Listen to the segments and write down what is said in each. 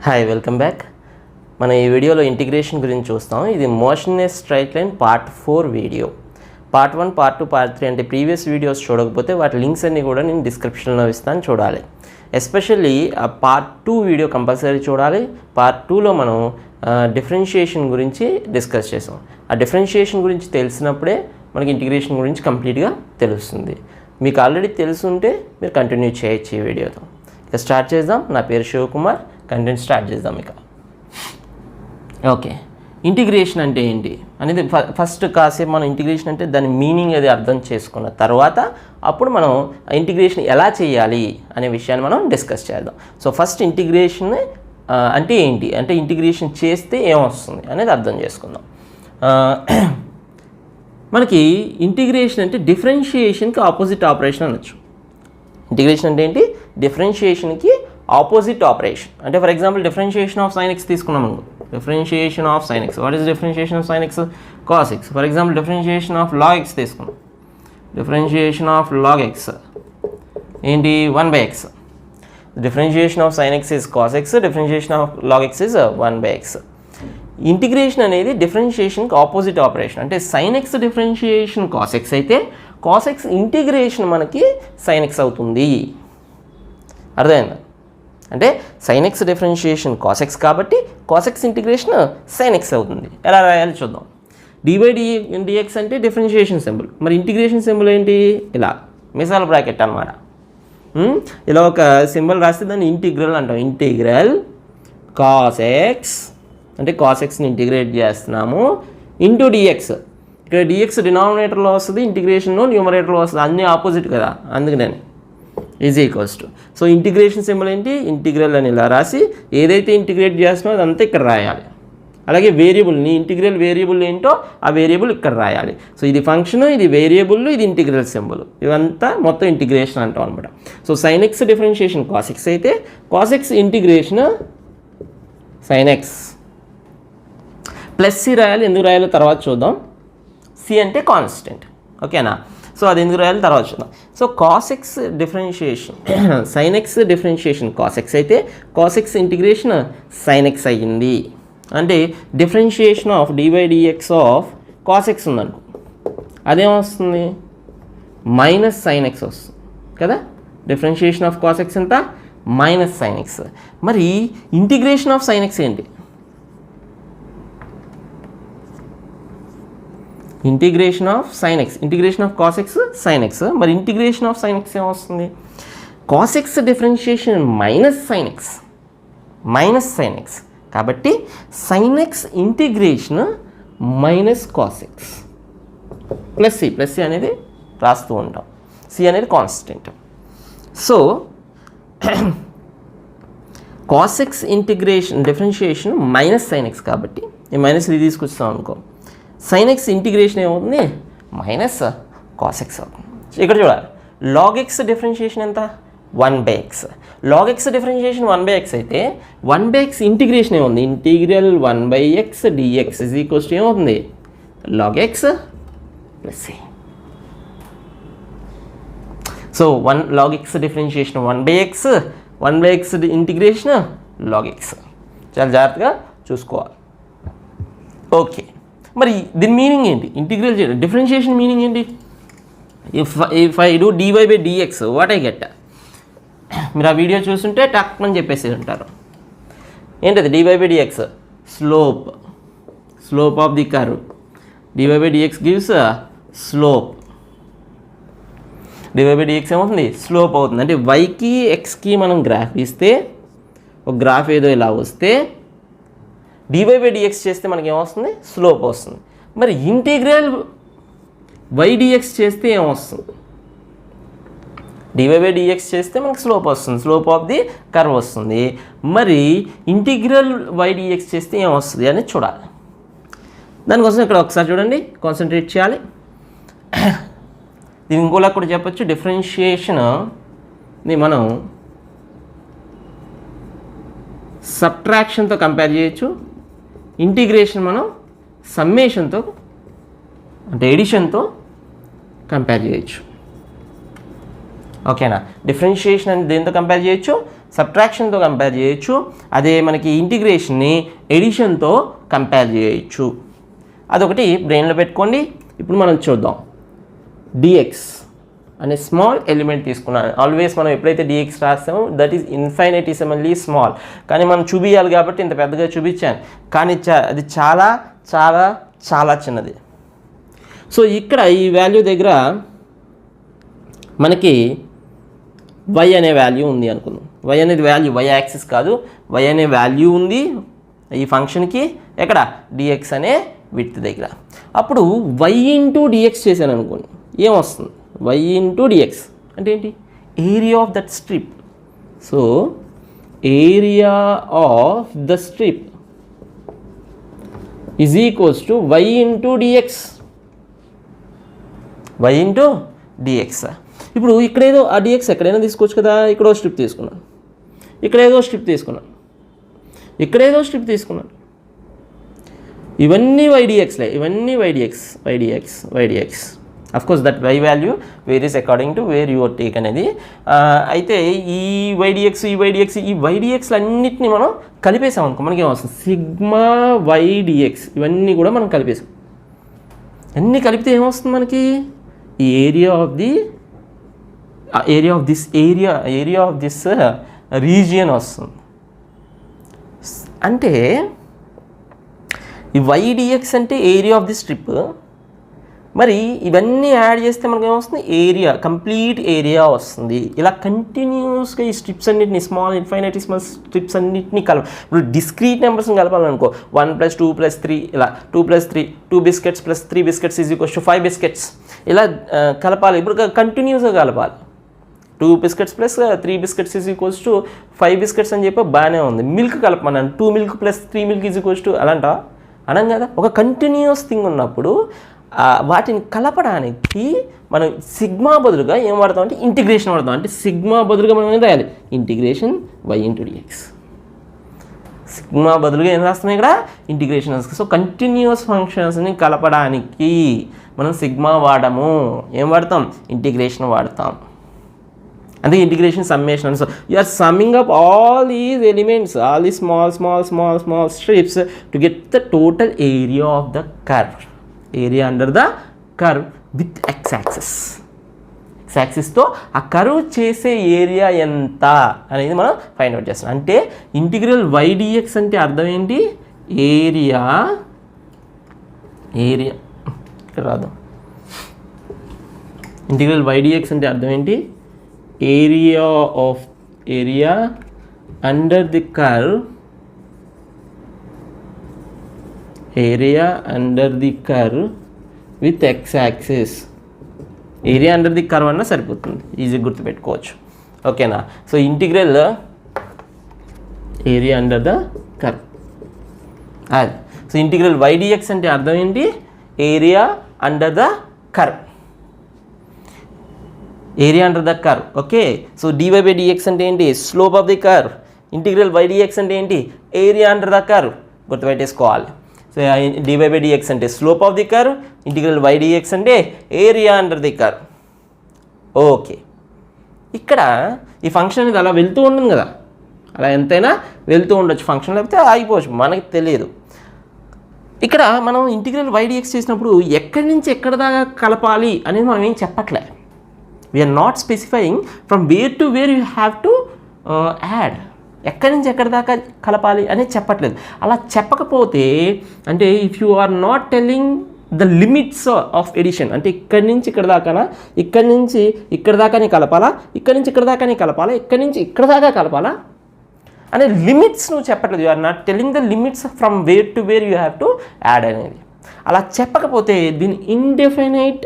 Hi welcome back. మన ఈ వీడియోలో ఇంటిగ్రేషన్ గురించి చూస్తాం. ఇది motionless straight line part 4 video. Part 1, part 2, part 3 అంటే ప్రీవియస్ వీడియోస్ చూడకపోతే వాటి లింక్స్ అన్నీ కూడా నేను డిస్క్రిప్షన్లో ఇస్తాను, చూడాలి. ఎస్పెషల్లీ ఆ పార్ట్ 2 వీడియో కంపల్సరీ చూడాలి. పార్ట్ 2లో మనం డిఫరెన్షియేషన్ గురించి డిస్కస్ చేసాం. ఆ డిఫరెన్షియేషన్ గురించి తెలిసినప్పుడే మనకి ఇంటిగ్రేషన్ గురించి కంప్లీట్గా తెలుస్తుంది. మీకు ఆల్రెడీ తెలుసుంటే మీరు కంటిన్యూ చేయొచ్చు ఈ వీడియోతో. ఇక స్టార్ట్ చేద్దాం. నా పేరు శివకుమార్. కంటెంట్ స్టార్ట్ చేద్దాం. ఇక ఓకే, ఇంటిగ్రేషన్ అంటే ఏంటి అనేది ఫస్ట్ కాసేపు మనం ఇంటిగ్రేషన్ అంటే దాని మీనింగ్ అది అర్థం చేసుకున్న తర్వాత అప్పుడు మనం ఇంటిగ్రేషన్ ఎలా చేయాలి అనే విషయాన్ని మనం డిస్కస్ చేద్దాం. సో ఫస్ట్ ఇంటిగ్రేషన్ అంటే ఏంటి, అంటే ఇంటిగ్రేషన్ చేస్తే ఏమొస్తుంది అనేది అర్థం చేసుకుందాం. మనకి ఇంటిగ్రేషన్ అంటే డిఫరెన్షియేషన్కి ఆపోజిట్ ఆపరేషన్ అనొచ్చు. ఇంటిగ్రేషన్ అంటే ఏంటి, డిఫరెన్షియేషన్కి ఆపోజిట్ ఆపరేషన్. అంటే for example differentiation of sin x తీసుకున్నాం అనుకో. Differentiation of sin x, what is differentiation of sin x? cos x. For example differentiation of log x తీసుకున్నాం. డిఫరెన్షియేషన్ ఆఫ్ log x ఏంటి, 1/x. Differentiation of sin x is cos x, differentiation of log x is 1/x. Integration అనేది డిఫరెన్షియేషన్కి opposite operation. అంటే sin x differentiation cos x అయితే cos x integration మనకి sin x అవుతుంది. అర్థమైందా? అంటే sin x differentiation cos x కాబట్టి cos x integration sin x అవుతుంది. ఎలా రాయాలి చూద్దాం. dx అంటే డిఫరెన్షియేషన్ సింబల్, మరి ఇంటిగ్రేషన్ సింబల్ ఏంటి, ఇలా మిసాల్ బ్రాకెట్ అనమాట. ఇలా ఒక సింబల్ రాస్తే దాన్ని ఇంటిగ్రల్ అంటాం. ఇంటిగ్రల్ cos x అంటే cos xని ఇంటిగ్రేట్ చేస్తున్నాము ఇంటూ dx. ఇక్కడ dx డినామినేటర్లో వస్తుంది, ఇంటిగ్రేషన్లో న్యూమరేటర్లో వస్తుంది, అన్నీ ఆపోజిట్ కదా, అందుకని is equals to. So integration symbol ఏంటి, ఇంటిగ్రల్ అని ఇలా రాసి ఏదైతే ఇంటిగ్రేట్ చేస్తున్నామో అదంతా ఇక్కడ రాయాలి. అలాగే వేరియబుల్ని, ఇంటిగ్రల్ వేరియబుల్ ఏంటో ఆ వేరియబుల్ ఇక్కడ రాయాలి. సో ఇది ఫంక్షన్, ఇది వేరియబుల్, ఇది ఇంటిగ్రల్ సింబల్, ఇవంతా మొత్తం ఇంటిగ్రేషన్ అంటాం అనమాట. So sin x differentiation cos x అయితే cos x integration sin x plus c రాయాలి. ఎందుకు రాయాలో తర్వాత చూద్దాం. c అంటే కాన్స్టెంట్, ఓకేనా. సో అది ఎందుకు రాయాలి తర్వాత చూద్దాం. So cos x differentiation sin x differentiation cos x అయితే cos x integration sin x అయ్యింది. అంటే differentiation of dx of cos x ఉందనుకో, అదేమొస్తుంది, మైనస్ sin x వస్తుంది కదా. డిఫరెన్షియేషన్ ఆఫ్ cos x ఎంత, మైనస్ sin x. మరి ఇంటిగ్రేషన్ ఆఫ్ sin x ఏంటి, integration of sin x, integration of cos x sin x. మరి integration of sin x ఏమొస్తుంది, cos x differentiation minus sin x, minus sin x కాబట్టి sin x integration minus cos x plus c. Plus c అనేది రాస్తూ ఉంటాం, c అనేది constant. So cos x integration differentiation minus sin x కాబట్టి ఈ minus ఇది తీసుకొస్తాం అనుకో, sin x ఇంటిగ్రేషన్ ఏమవుతుంది, మైనస్ cos x అవుతుంది. ఇక్కడ చూడాలి, log x డిఫరెన్షియేషన్ ఎంత, 1/x. log x differentiation 1/x అయితే 1/x ఇంటిగ్రేషన్ ఏముంది, integral 1/x dx is equals to ఏమవుతుంది, log x plus c. So log x differentiation 1/x, 1/x integration log x. చాలా జాగ్రత్తగా చూసుకోవాలి. ఓకే, మరి దీని మీనింగ్ ఏంటి, ఇంటిగ్రల్ చేయడం, డిఫరెన్షియేషన్ మీనింగ్ ఏంటి. If I do dy/dx what I get, మీరు ఆ వీడియో చూస్తుంటే టక్ అని చెప్పేసి ఉంటారు. ఏంటది dy/dx, slope of the curve. dy/dx gives slope, dy/dx ఏమవుతుంది, స్లోప్ అవుతుంది. అంటే వైకి ఎక్స్కి మనం గ్రాఫ్ ఇస్తే, ఒక గ్రాఫ్ ఏదో ఇలా వస్తే dy/dx చేస్తే మనకి ఏమొస్తుంది, స్లోప్ వస్తుంది. మరి ఇంటిగ్రల్ y/dx చేస్తే ఏమొస్తుంది, dy/dx చేస్తే మనకి స్లోప్ వస్తుంది, స్లోప్ ఆఫ్ ది కర్వ్ వస్తుంది. మరి ఇంటిగ్రల్ y/dx చేస్తే ఏమొస్తుంది అనేది చూడాలి. దానికోసం ఇక్కడ ఒకసారి చూడండి, కాన్సన్ట్రేట్ చేయాలి. దీని ఇంకోలా కూడా చెప్పచ్చు, డిఫరెన్షియేషన్ని మనం సబ్ట్రాక్షన్తో కంపేర్ చేయొచ్చు, ఇంటిగ్రేషన్ మనం సమ్మేషన్తో అంటే ఎడిషన్తో కంపేర్ చేయొచ్చు. ఓకేనా, డిఫరెన్షియేషన్ అని దేంతో కంపేర్ చేయొచ్చు, సబ్ట్రాక్షన్తో కంపేర్ చేయొచ్చు, అదే మనకి ఇంటిగ్రేషన్ని ఎడిషన్తో కంపేర్ చేయొచ్చు. అదొకటి బ్రెయిన్లో పెట్టుకోండి. ఇప్పుడు మనం చూద్దాం. డిఎక్స్ అనే స్మాల్ ఎలిమెంట్ తీసుకున్నాను. ఆల్వేస్ మనం ఎప్పుడైతే డిఎక్స్ రాస్తామో దట్ ఈస్ ఇన్ఫైనైటిసిమల్లీ స్మాల్, కానీ మనం చూపించాలి కాబట్టి ఇంత పెద్దగా చూపించాను, కానీ అది చాలా చాలా చాలా చిన్నది. సో ఇక్కడ ఈ వాల్యూ దగ్గర మనకి y అనే వాల్యూ ఉంది అనుకుందాం. y అనేది వాల్యూ, y యాక్సిస్ కాదు, y అనే వాల్యూ ఉంది ఈ ఫంక్షన్కి ఎక్కడ, dx అనే విడ్త్ దగ్గర. అప్పుడు y ఇంటూ dx చేశాను అనుకోండి, ఏమొస్తుంది, y ఇంటూ dx అంటే ఏంటి, area of that strip. So area of the strip is equals to y into dx, y into dx. ఇప్పుడు ఇక్కడేదో ఆ dx ఎక్కడైనా తీసుకోవచ్చు కదా, ఇక్కడో స్ట్రిప్ తీసుకున్నాను, ఇక్కడేదో స్ట్రిప్ తీసుకున్నాను, ఇక్కడేదో స్ట్రిప్ తీసుకున్నాను, ఇవన్నీ ydxలే, ఇవన్నీ ydx. Of course that y value varies according to where your take అనేది. అయితే ఈ ydx అన్నిటిని మనం కలిపేసాం అనుకో, మనకి ఏమొస్తుంది, సిగ్మా ydx. ఇవన్నీ కూడా మనం కలిపేసాం. అన్నీ కలిపితే ఏమొస్తుంది మనకి, ఈ ఏరియా ఆఫ్ దిస్ రీజియన్ వస్తుంది. అంటే ఈ ydx అంటే ఏరియా ఆఫ్ ది స్ట్రిప్. మరి ఇవన్నీ యాడ్ చేస్తే మనకు ఏమొస్తుంది, ఏరియా, కంప్లీట్ ఏరియా వస్తుంది. ఇలా కంటిన్యూస్గా ఈ స్ట్రిప్స్ అన్నింటినీ, స్మాల్ ఇన్ఫైనైటిసిమల్ స్ట్రిప్స్ అన్నింటినీ ఇప్పుడు డిస్క్రీట్ నెంబర్స్ని కలపాలనుకో, 1 + 2 + 3, ఇలా 2 + 3, 2 biscuits + 3 biscuits is equals to 5 biscuits, ఇలా కలపాలి. ఇప్పుడు కంటిన్యూస్గా కలపాలి. 2 biscuits + 3 biscuits is equals to 5 biscuits అని చెప్పి బాగానే ఉంది. మిల్క్ కలపమన్నాను, 2 milk + 3 milk is equals to అలాంటా అనం కదా. ఒక కంటిన్యూస్ థింగ్ ఉన్నప్పుడు వాటిని కలపడానికి మనం సిగ్మా బదులుగా ఏం వాడతాం అంటే ఇంటిగ్రేషన్ వాడతాం. అంటే సిగ్మా బదులుగా మనం ఏం రాయాలి, integration y into dx. Sigma బదులుగా ఏం రాస్తున్నాం ఇక్కడ, ఇంటిగ్రేషన్. సో కంటిన్యూస్ ఫంక్షన్స్ని కలపడానికి మనం సిగ్మా వాడము, ఏం వాడతాం, ఇంటిగ్రేషన్ వాడతాం. అంటే integration summation. So you are summing up all these elements, all these small strips to get the total area of the curve. Area under the curve with x axis. x యాక్సిస్తో ఆ curve చేసే area ఎంత అనేది మనం find out చేస్తాం. అంటే integral y dx అంటే అర్థం ఏంటి, ఏరియా ఇక్కడ రాదు. ఇంటిగ్రల్ y dx అంటే అర్థం ఏంటి, area under the curve, area under the curve with x axis. Area under the curve అన్నా సరిపోతుంది, ఈజీ గుర్తుపెట్టుకోవచ్చు. ఓకేనా. So integral area under the curve. అది సో ఇంటిగ్రల్ y dx అంటే అర్థం ఏంటి, area under the curve, area under the curve. Okay. So dy/dx అంటే ఏంటి, slope of the curve. Integral y dx అంటే ఏంటి, ఏరియా అండర్ ద కర్వ్. గుర్తుపెట్టేసుకోవాలి. So dy/dx అంటే slope of the curve, integral y dx అంటే area under the curve. Okay. ఇక్కడ ఈ function అనేది అలా వెళ్తూ ఉంటుంది కదా, అలా ఎంతైనా వెళ్తూ ఉండొచ్చు ఫంక్షన్, లేకపోతే ఆగిపోవచ్చు, మనకి తెలియదు. ఇక్కడ మనం ఇంటిగ్రల్ y dx చేసినప్పుడు ఎక్కడి నుంచి ఎక్కడ దాకా కలపాలి అనేది మనం ఏం చెప్పట్లే. We are not specifying from where to where you have to add. ఎక్కడి నుంచి ఎక్కడి దాకా కలపాలి అనేది చెప్పట్లేదు. అలా చెప్పకపోతే అంటే if you are not telling the limits of addition, అంటే ఇక్కడి నుంచి ఇక్కడ దాకానా, ఇక్కడి నుంచి ఇక్కడ దాకానే కలపాలా, ఇక్కడి నుంచి ఇక్కడ దాకానే కలపాలా, ఇక్కడి నుంచి ఇక్కడ దాకా కలపాలా అనే లిమిట్స్ నువ్వు చెప్పట్లేదు. You are not telling the limits from where to where you have to add అనేది. అలా చెప్పకపోతే దీన్ని ఇండెఫినైట్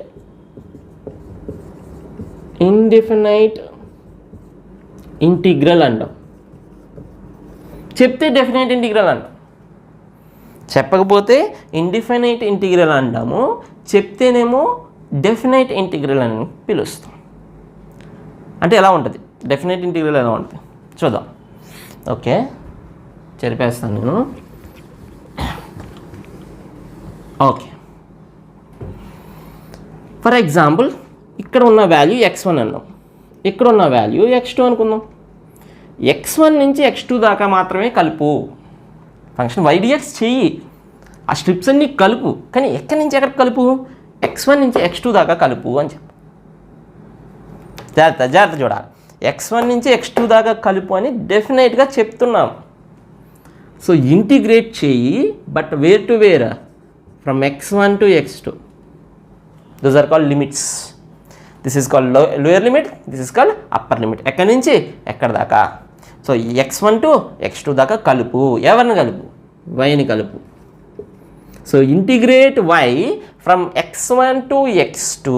ఇంటిగ్రల్ అంటాం. చెప్తే డెఫినైట్ ఇంటిగ్రల్ అంటాం, చెప్పకపోతే ఇండిఫినైట్ ఇంటిగ్రల్ అంటాము, చెప్తేనేమో డెఫినైట్ ఇంటిగ్రల్ అని పిలుస్తాం. అంటే ఎలా ఉంటుంది డెఫినైట్ ఇంటిగ్రల్, ఎలా ఉంటుంది చూద్దాం. ఓకే, చెరిపేస్తాను నేను. ఓకే, ఫర్ ఎగ్జాంపుల్ ఇక్కడ ఉన్న వాల్యూ x1 అన్నాం, ఇక్కడ ఉన్న వాల్యూ x2 అనుకుందాం. x1 నుంచి x2 దాకా మాత్రమే కలుపు. ఫంక్షన్ ydx చెయ్యి, ఆ స్ట్రిప్స్ అన్ని కలుపు, కానీ ఎక్కడి నుంచి ఎక్కడికి కలుపు, x1 నుంచి x2 దాకా కలుపు అని చెప్పు. జాగ్రత్త చూడాలి. x1 నుంచి x2 దాకా కలుపు అని డెఫినెట్గా చెప్తున్నాం. సో ఇంటిగ్రేట్ చేయి, but where to where, from x1 to x2. Those are called limits. This is called lower limit, this is called upper limit. ఎక్కడి నుంచి ఎక్కడ దాకా. సో x1 to x2 దాకా కలుపు. ఎవరిని కలుపు, yని కలుపు. So integrate y from x1 to x2,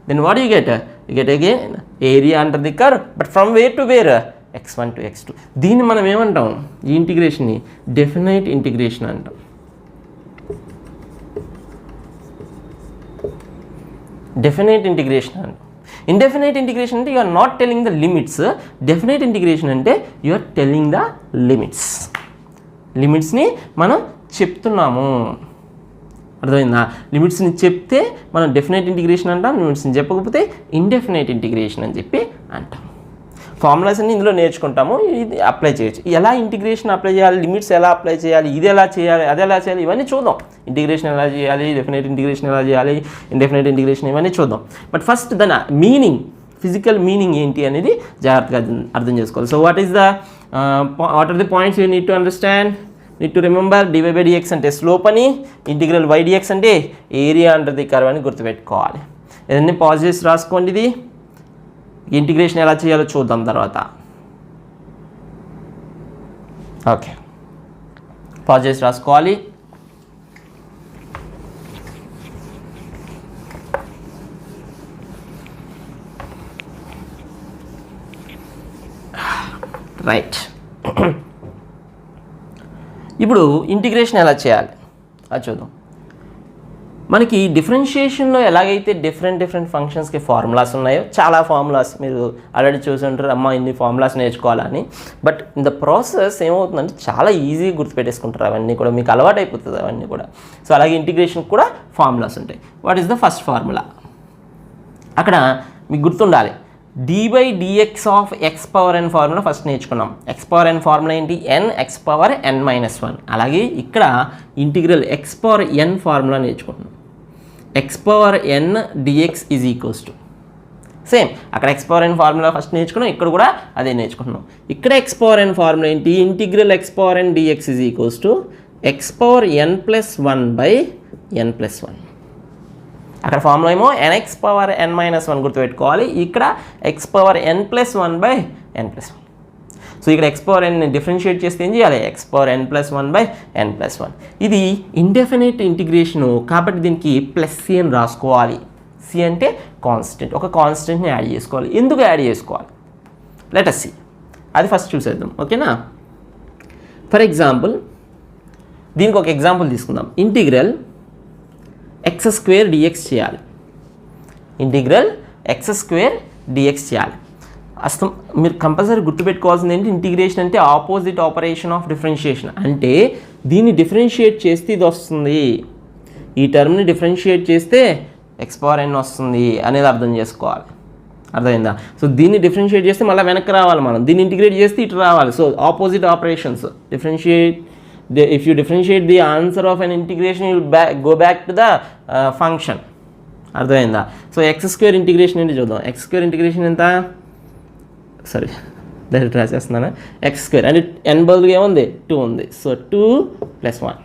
then what do you get? You get again area under the curve, but from where to where, x1 to x2. దీన్ని మనం ఏమంటాం, ఈ ఇంటిగ్రేషన్ని డెఫినైట్ ఇంటిగ్రేషన్ అంటాం. డెఫినైట్ ఇంటిగ్రేషన్ అంటాం. Indefinite integration అంటే you are not telling the limits. Definite integration అంటే you are telling the limits. లిమిట్స్ని మనం చెప్తున్నాము. అర్థమైందా? లిమిట్స్ని చెప్తే మనం డెఫినైట్ ఇంటిగ్రేషన్ అంటాం, లిమిట్స్ని చెప్పకపోతే ఇండెఫినైట్ ఇంటిగ్రేషన్ అని చెప్పి అంటాం. ఫార్ములాస్ అన్ని ఇందులో నేర్చుకుంటాము, ఇది అప్లై చేయొచ్చు. ఎలా ఇంటిగ్రేషన్ అప్లై చేయాలి, లిమిట్స్ ఎలా అప్లై చేయాలి, ఇది ఎలా చేయాలి, అది ఎలా చేయాలి, ఇవన్నీ చూద్దాం. ఇంటిగ్రేషన్ ఎలా చేయాలి, డెఫినైట్ ఇంటిగ్రేషన్ ఎలా చేయాలి, ఇండెఫినైట్ ఇంటిగ్రేషన్, ఇవన్నీ చూద్దాం. బట్ ఫస్ట్ దాని మీనింగ్, ఫిజికల్ మీనింగ్ ఏంటి అనేది జాగ్రత్తగా అర్థం చేసుకోవాలి. So what are the points you need to understand, need to remember. dy by dx అంటే స్లోప్ అని, ఇంటిగ్రల్ y dx అంటే ఏరియా అండర్ ది కర్వ్ అని గుర్తుపెట్టుకోవాలి. ఏదన్నీ పాజ్ చేసి రాసుకోండి. ఇది ఇంటిగ్రేషన్ ఎలా చేయాలో చూద్దాం తర్వాత. ఓకే, పాజ్ చేసి రాసుకోవాలి. రైట్. ఇప్పుడు ఇంటిగ్రేషన్ ఎలా చేయాలి అది చూద్దాం. మనకి డిఫరెన్షియేషన్లో ఎలాగైతే డిఫరెంట్ ఫంక్షన్స్కి ఫార్ములాస్ ఉన్నాయో, చాలా ఫార్ములాస్ మీరు ఆల్రెడీ చూసి ఉంటారు, అమ్మ ఇన్ని ఫార్ములాస్ నేర్చుకోవాలని. బట్ ఇన్ ద ప్రాసెస్ ఏమవుతుందంటే చాలా ఈజీగా గుర్తుపెట్టేసుకుంటారు, అవన్నీ కూడా మీకు అలవాటు అయిపోతుంది అవన్నీ కూడా. సో అలాగే ఇంటిగ్రేషన్ కూడా ఫార్ములాస్ ఉంటాయి. What is the first formula? అక్కడ మీకు గుర్తుండాలి, dy by dx of x power n formula first నేర్చుకున్నాం. x పవర్ n ఫార్ములా ఏంటి, n x power n minus 1. అలాగే ఇక్కడ integral x power n formula నేర్చుకుంటున్నాం. x power n dx is equals to same. అక్కడ x power n formula first నేర్చుకున్నాం, ఇక్కడ కూడా అదే నేర్చుకుంటున్నాం. ఇక్కడ x పవర్ n ఫార్ములా ఏంటి, integral x power n dx is equals to x power n plus 1 by n plus 1. అక్కడ formula ఏమో nx పవర్ n మైనస్ 1 గుర్తుపెట్టుకోవాలి, ఇక్కడ x power n plus 1 by n plus 1. So ఇక్కడ x power n differentiate చేస్తే ఏం చేయాలి, x power n plus 1 by n plus 1. ఇది indefinite integration కాబట్టి దీనికి ప్లస్ సి అని రాసుకోవాలి. సి అంటే కాన్స్టెంట్, ఒక కాన్స్టెంట్ని యాడ్ చేసుకోవాలి. ఎందుకు యాడ్ చేసుకోవాలి, లెట్ us see. అది ఫస్ట్ చూసేద్దాం, ఓకేనా. ఫర్ ఎగ్జాంపుల్ దీనికి ఒక ఎగ్జాంపుల్ తీసుకుందాం. ఇంటిగ్రల్ x స్క్వేర్ dx చేయాలి. ఇంటిగ్రల్ x స్క్వేర్ dx చేయాలి. అసలు మీరు కంపల్సరీ గుర్తుపెట్టుకోవాల్సింది ఏంటి, ఇంటిగ్రేషన్ అంటే ఆపోజిట్ ఆపరేషన్ ఆఫ్ డిఫరెన్షియేషన్. అంటే దీన్ని డిఫరెన్షియేట్ చేస్తే ఇది వస్తుంది, ఈ టర్మ్ని డిఫరెన్షియేట్ చేస్తే x పవర్ n వస్తుంది అనేది అర్థం చేసుకోవాలి. అర్థమైందా? సో దీన్ని డిఫరెన్షియేట్ చేస్తే మళ్ళీ వెనక్కి రావాలి, మనం దీన్ని ఇంటిగ్రేట్ చేస్తే ఇటు రావాలి. So opposite operations differentiate. If you differentiate the answer of an integration, you will go back to the function. అర్థమైందా? సో x స్క్వేర్ ఇంటిగ్రేషన్ ఏంటి చూద్దాం. x స్క్వేర్ ఇంటిగ్రేషన్ ఎంత, సారీ డైరెక్ట్ రాసేస్తున్నాను. x స్క్వేర్ అంటే n బదులుగా ఏముంది, 2 ఉంది. So 2 plus 1,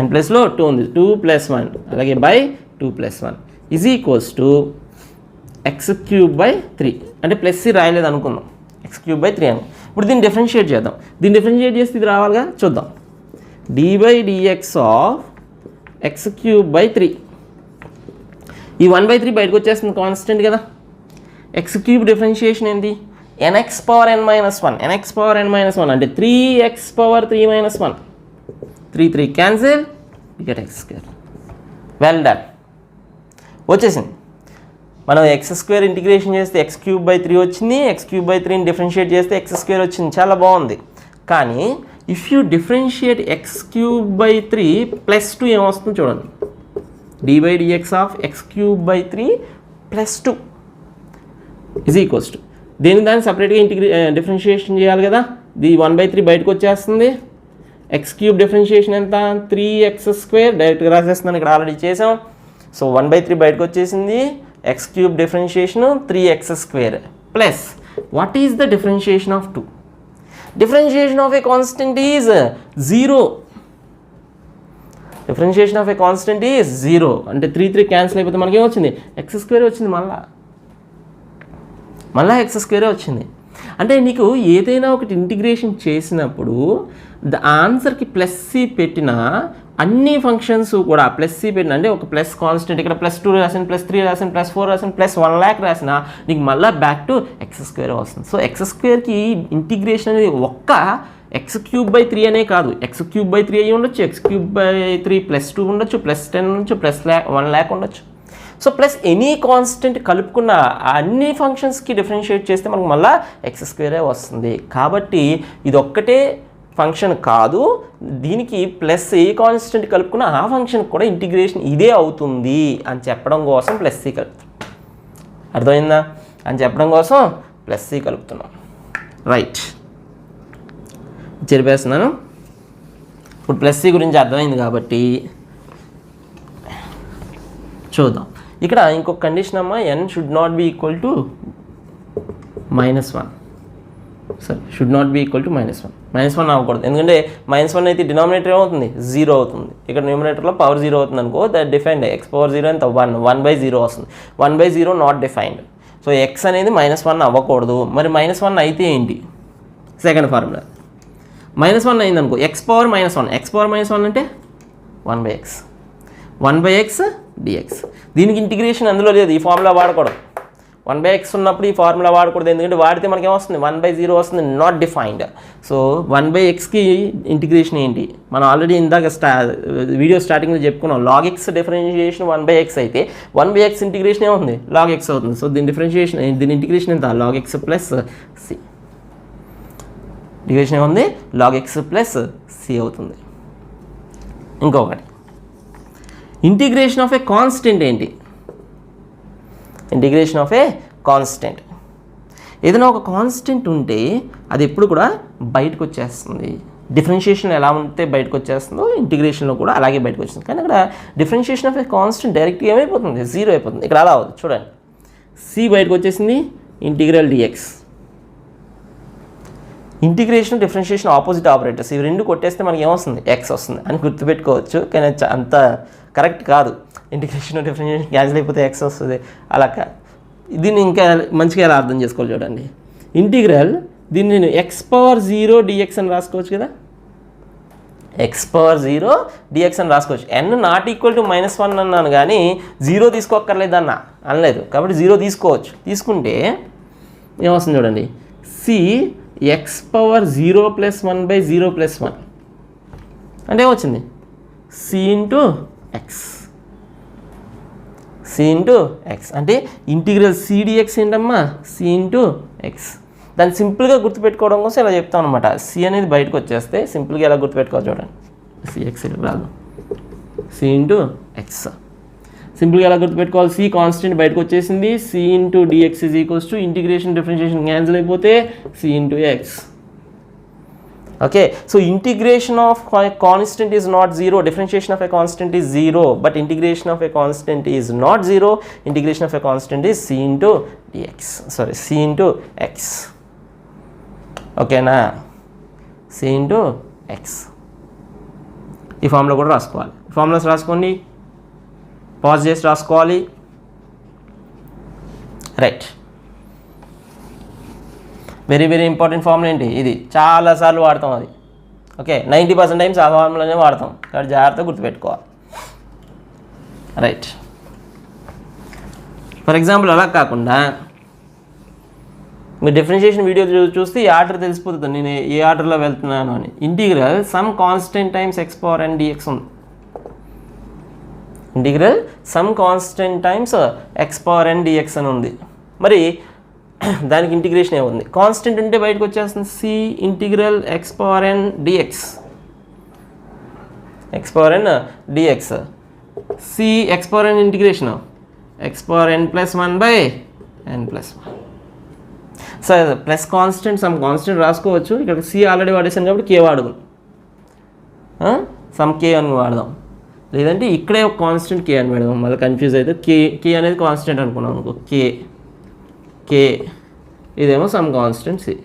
n ప్లస్లో 2 ఉంది, 2 ప్లస్ 1 అలాగే by 2 plus 1 is equals to x cube by 3. అంటే ప్లస్ సి రాయలేదు అనుకుందాం, x క్యూబ్ బై 3 అని. ఇప్పుడు దీన్ని డిఫరెన్షియేట్ చేద్దాం. దీన్ని డిఫరెన్షియేట్ చేస్తే ఇది రావాలిగా, చూద్దాం. dy by dx of x cube by 3. ఈ 1/3 బయటకు వచ్చేస్తుంది, కాన్స్టెంట్ కదా. x క్యూబ్ డిఫరెన్షియేషన్ ఏంటి, nx power n minus 1. nx power n minus 1 అంటే 3x power 3 minus 1. 3 cancel, you get x square. Well done, వచ్చేసింది. మనం ఎక్స్ స్క్వేర్ ఇంటిగ్రేషన్ చేస్తే x cube by 3 వచ్చింది, x క్యూబ్ బై 3ని డిఫరెన్షియేట్ చేస్తే x square వచ్చింది, చాలా బాగుంది. కానీ if you differentiate x cube by 3 plus 2 ఏమొస్తుంది చూడండి, dy by dx of x cube by 3 plus 2 is equals to దాన్ని సపరేట్గా డిఫరెన్షియేషన్ చేయాలి కదా. ఇది 1/3 బయటకు వచ్చేస్తుంది. ఎక్స్ క్యూబ్ డిఫరెన్షియేషన్ ఎంత 3x², డైరెక్ట్గా రాసేస్తున్నాను, ఇక్కడ ఆల్రెడీ చేసాం. సో 1/3 బయటకు వచ్చేసింది. X cube differentiation 3x² plus what is the differentiation of 2? Differentiation of a constant is 0. Differentiation of a constant is 0 అంటే 3 క్యాన్సిల్ అయిపోతే మనకి ఏమొచ్చింది, x² వచ్చింది. మళ్ళా x² వచ్చింది. అంటే నీకు ఏదైనా ఒకటి ఇంటిగ్రేషన్ చేసినప్పుడు ఆన్సర్కి +c పెట్టిన అన్ని ఫంక్షన్స్ కూడా +c పెట్టిన, అంటే ఒక ప్లస్ కాన్స్టెంట్ ఇక్కడ +2 రాసిన, +3 రాసిన, +4 రాసిన, +1,00,000 రాసిన, నీకు మళ్ళీ బ్యాక్ టు x² వస్తుంది. సో x²కి ఇంటిగ్రేషన్ అనేది ఒక్క x³/3 అనే కాదు, x³/3 అయ్యి ఉండొచ్చు, x³/3 +2 ఉండొచ్చు, +10 ఉండొచ్చు, +1,00,000 ఉండొచ్చు. సో ప్లస్ ఎనీ కాన్స్టెంట్ కలుపుకున్న అన్ని ఫంక్షన్స్కి డిఫరెన్షియేట్ చేస్తే మనకు మళ్ళీ x² వస్తుంది. కాబట్టి ఇది ఒక్కటే ఫంక్షన్ కాదు, దీనికి ప్లస్ ఏ కాన్స్టెంట్ కలుపుకున్న ఆ ఫంక్షన్ కూడా ఇంటిగ్రేషన్ ఇదే అవుతుంది అని చెప్పడం కోసం +c కలుపుతున్నాం. అర్థమైందా? అని చెప్పడం కోసం +c కలుపుతున్నాం. రైట్, చెరిపేస్తున్నాను. ఇప్పుడు +c గురించి అర్థమైంది కాబట్టి చూద్దాం. ఇక్కడ ఇంకొక కండిషన్ అమ్మా, n should not be equal to -1. సరే, should not be equal to -1 అవ్వకూడదు. ఎందుకంటే -1 అయితే డినామినేటర్ ఏమవుతుంది, 0 అవుతుంది. ఇక్కడ న్యూమినేటర్లో పవర్ 0 అవుతుంది అనుకో, దట్ డిఫైన్డ్ x⁴ ఎంత 1/0 వస్తుంది. 1/0 నాట్ డిఫైన్డ్. సో x అనేది -1 అవ్వకూడదు. మరి -1 అయితే ఏంటి? సెకండ్ ఫార్ములా -1 అయింది అనుకో, x⁻−1. x⁻−1 అంటే 1/x, 1/x dx. దీనికి ఇంటిగ్రేషన్ అందులో లేదు, ఈ ఫార్ములా వాడకూడదు. 1/x ఉన్నప్పుడు ఈ ఫార్ములా వాడకూడదు, ఎందుకంటే వాడితే మనకి ఏమొస్తుంది, 1/0 వస్తుంది, నాట్ డిఫైన్డ్. సో 1/xకి ఇంటిగ్రేషన్ ఏంటి, మనం ఆల్రెడీ ఇందాక వీడియో స్టార్టింగ్లో చెప్పుకున్నాం. log x డిఫరెన్షియేషన్ 1/x అయితే 1/x ఇంటిగ్రేషన్ ఏమవుతుంది, log x అవుతుంది. సో దీని డిఫరెన్షియేషన్, దీని ఇంటిగ్రేషన్ ఎంత, log x plus c. Integration ఏముంది, log x ప్లస్ c అవుతుంది. ఇంకొకటి, ఇంటిగ్రేషన్ ఆఫ్ ఏ కాన్స్టెంట్ ఏంటి? ఇంటిగ్రేషన్ ఆఫ్ ఏ కాన్స్టెంట్, ఏదైనా ఒక కాన్స్టెంట్ ఉంటే అది ఎప్పుడు కూడా బయటకు వచ్చేస్తుంది. డిఫరెన్షియేషన్ ఎలా ఉంటే బయటకు వచ్చేస్తుందో ఇంటిగ్రేషన్లో కూడా అలాగే బయటకు వచ్చింది. కానీ అక్కడ డిఫరెన్షియేషన్ ఆఫ్ ఏ కాన్స్టెంట్ డైరెక్ట్గా ఏమైపోతుంది, 0 అయిపోతుంది. ఇక్కడ అలా అవుతుంది, చూడండి. c బయటకు వచ్చేసింది, integral dx. Integration differentiation opposite operators, ఇవి రెండు కొట్టేస్తే మనకి ఏమొస్తుంది, x వస్తుంది అని గుర్తుపెట్టుకోవచ్చు. కానీ అంత కరెక్ట్ కాదు. ఇంటిగ్రేషన్ డిఫరెన్షియేషన్ క్యాన్సిల్ అయిపోతే x వస్తుంది, అలా కాదు. దీన్ని ఇంకా మంచిగా ఎలా అర్థం చేసుకోవాలి చూడండి. ఇంటిగ్రల్ దీన్ని నేను x⁻0 dx అని రాసుకోవచ్చు కదా, x⁻0 dx అని రాసుకోవచ్చు. n నాట్ ఈక్వల్ టు -1 అన్నాను కానీ 0 తీసుకోక్కర్లేదు అనలేదు, కాబట్టి 0 తీసుకోవచ్చు. తీసుకుంటే ఏమొస్తుంది చూడండి, c x⁻0 + 1/0 + 1 అంటే ఏమొచ్చింది, c ఇంటూ x అంటే ఇంటిగ్రల్ c dx ఏంటమ్మా, c ఇంటూ x. దాన్ని సింపుల్గా గుర్తుపెట్టుకోవడం కోసం ఇలా చెప్తాం అనమాట. c అనేది బయటకు వచ్చేస్తే సింపుల్గా ఎలా గుర్తుపెట్టుకోవాలి చూడండి, cx రాదు, c ఇంటూ x. సింపుల్గా ఎలా గుర్తుపెట్టుకోవాలి, c కాన్స్టెంట్ బయటకు వచ్చేసింది, c into dx is equals to integration differentiation cancel అయిపోతే c into x. Okay, so integration of a constant is not 0, differentiation of a constant is 0, but integration of a constant is not 0, integration of a constant is c into dx, sorry, c into x. Okay na, c into x. ఈ formula కూడా రాసుకోవాలి. Formulas రాసుకోండి, pause చేసి రాసుకోవాలి. Right, very very important formula ఏంటి, ఇది చాలాసార్లు వాడతాం. అది ఓకే, 90% టైమ్స్ ఆ ఫార్ములానే వాడతాం, కాబట్టి జాగ్రత్తగా గుర్తుపెట్టుకోవాలి. రైట్, ఫర్ ఎగ్జాంపుల్ అలా కాకుండా మీరు డిఫరెన్షియేషన్ వీడియో చూస్తే ఈ ఆర్డర్ తెలిసిపోతుంది నేను ఏ ఆర్డర్లో వెళ్తున్నాను అని. Integral some constant times x⁻n dx ఉంది. Integral some constant times x⁻n dx అని ఉంది. మరి దానికి ఇంటిగ్రేషన్ ఏముంది, కాన్స్టెంట్ ఉంటే బయటకు వచ్చేస్తుంది, c integral x⁻n dx, x⁻n dx, c x⁻n integration x⁻n + 1/n + 1. సరే ప్లస్ కాన్స్టెంట్ సమ్ కాన్స్టెంట్ రాసుకోవచ్చు. ఇక్కడ సి ఆల్రెడీ వాడేసాను కాబట్టి కే వాడదాం, సమ్ కే అని వాడదాం. లేదంటే ఇక్కడే ఒక కాన్స్టెంట్ కే అని పెడదాం, మళ్ళీ కన్ఫ్యూజ్ అయితే కే అనేది కాన్స్టెంట్ అనుకున్నాం అనుకో, కే ఇదేమో సమ్ కాన్స్టెంట్ సి.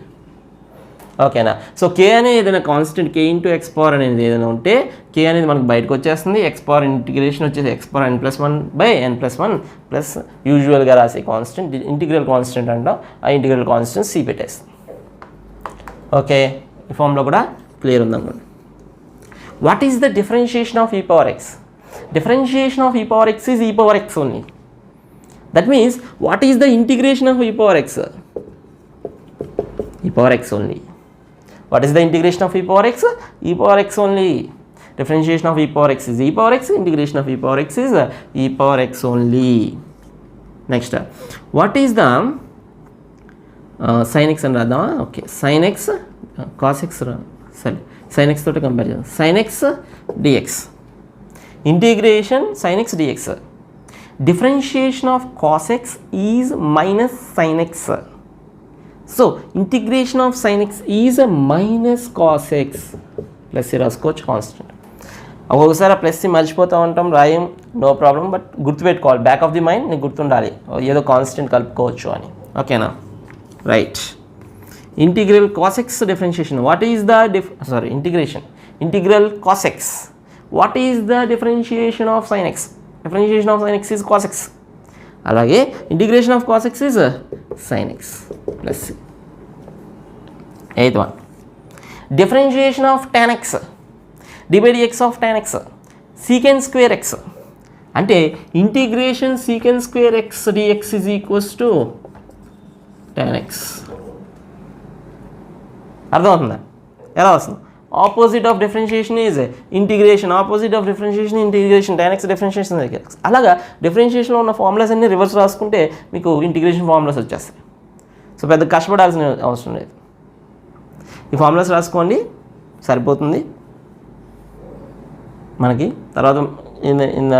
ఓకేనా. సో కే అనేది ఏదైనా కాన్స్టెంట్ కే ఇంటూ ఎక్స్ పవర్ అనేది ఏదైనా ఉంటే కే అనేది మనకు బయటకు వచ్చేస్తుంది. ఎక్స్ పవర్ ఇంటిగ్రేషన్ వచ్చేసి ఎక్స్ పవర్ n+1/n+1 ప్లస్ యూజువల్గా రాసే కాన్స్టెంట్ ఇంటిగ్రల్ కాన్స్టెంట్ అంటాం. ఆ ఇంటిగ్రల్ కాన్స్టెంట్ సి పెట్టేస్తుంది. ఓకే, ఈ ఫామ్లో కూడా క్లియర్ ఉందనుకోండి. What is the differentiation of e power x? Differentiation of e power x is e power x only. That means what is the integration of e power x? E power x only. What is the integration of e power x? E power x only. Differentiation of e power x is e power x. Integration of e power x is e power x only. Next, what is the sin x and radha? Okay, sin x, cos x, sorry, sin x to compare చేద్దాం. sin x dx. Integration sin x dx. Differentiation of cos x is minus sin x. So integration of sin x is minus cos x plus రాసుకోవచ్చు constant. ఒక్కొక్కసారి plus మర్చిపోతూ ఉంటాం, రాయం, no problem. But గుర్తుపెట్టుకోవాలి, back of the mind నీకు గుర్తుండాలి ఏదో constant కలుపుకోవచ్చు అని. ఓకేనా, right. Integral cos x differentiation. What is the integration? Integral cos x. What is the differentiation of sin x? Differentiation of sin x is cos x. అలాగే integration of cos x is sin x plus c. 8th one, differentiation of tan x, d by dx of tan x, secant square x. అంటే integration secant square x dx is equals to tan x. అర్థమవుతుందా? ఎలా వస్తుంది? Opposite of differentiation is integration, opposite of differentiation integration, tan x differentiation x. అలాగా డిఫరెన్షియేషన్లో ఉన్న formulas అన్ని reverse రాసుకుంటే మీకు integration formulas వచ్చేస్తాయి. సో పెద్ద కష్టపడాల్సిన అవసరం లేదు, ఈ ఫార్ములాస్ రాసుకోండి సరిపోతుంది మనకి. తర్వాత in